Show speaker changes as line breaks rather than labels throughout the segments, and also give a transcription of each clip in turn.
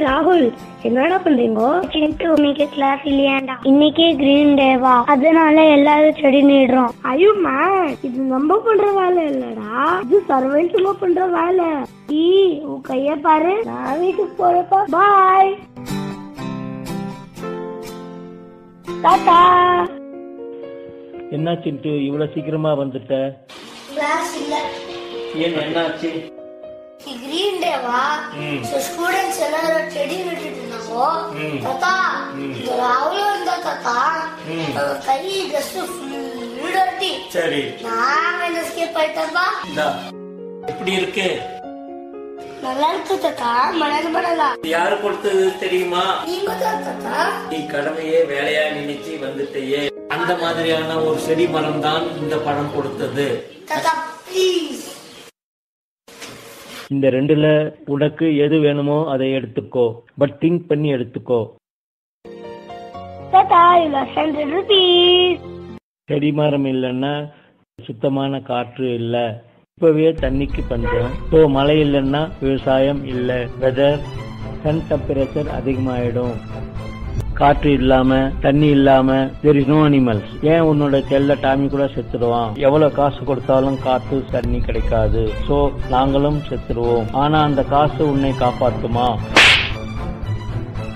ராகுல், என்னடா பண்றீங்க? இன்னைக்கு கிளாஸ் இல்லையாண்டா, இன்னைக்கே கிரீன் டேவா, அதனால எல்லாரும் செடி நடுறோம். ஐயோ மேன், இது நம்ம பண்ற வேலை இல்லடா, இது சர்வெண்ட்டுங்க பண்ற வேலை. உன் கைய பாரு, நான் வீட்டுக்கு போறப்பா. பாய் தாத்தா.
என்ன சிண்டு இவ்வளவு சீக்கிரமா வந்துட்ட?
கிளாஸ் இல்ல.
ஏன், என்னாச்சு?
கிரீன் டேவா, ஸ்டூடெண்ட்ஸ் எல்லாரும் செடி நட்டுட்டு இருந்தாங்க. தாத்தா, ராகுல் வந்தா தாத்தா, கை ட்ரெஸ் ஃபுல் டர்ட்டி.
சரி,
நான் எஸ்கேப் ஆயிட்டப்பா.
எப்படி இருக்கு?
நல்லா இருக்கு தாத்தா, மனது மனதா.
யாரு கொடுத்தது தெரியுமா?
நீங்க தான் தாத்தா.
நீ கடமையே வேலையா நினைச்சு வந்துட்டேயே, அந்த மாதிரியான ஒரு செடி மரம் தான் இந்த பழம் கொடுத்தது.
தாத்தா ப்ளீஸ்.
இந்த ரெண்டுல உனக்கு எது வேணுமோ அதை எடுத்துக்கோ, பட் திங்க் பண்ணி எடுத்துக்கோ.
தாத்தா, you lost 100 rupees.
செடி மரம் இல்லைன்னா சுத்தமான காற்று இல்ல, இப்பவே தண்ணிக்கு பஞ்சம். ஸோ மழை இல்லைன்னா விவசாயம் இல்ல, வெதர் சன் டெம்பரேச்சர் அதிகமாயிடும். காற்று இல்லாம தண்ணி இல்லாம there is no animals. ஏன் உன்னோட செல்ல டாமி கூட செத்துடுவான். எவ்வளவு காசு கொடுத்தாலும் காற்று தண்ணி கிடைக்காது. சோ நாங்களும் செத்துருவோம். ஆனா அந்த காசு உன்னை காப்பாத்துமா?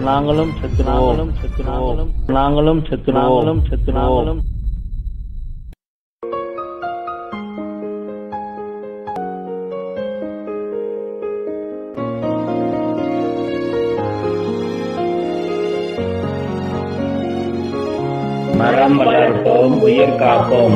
நாங்களும் செத்துருவோம். நாங்களும் செத்துருவோம். மரம் வளர்ப்போம், உயிர் காப்போம்.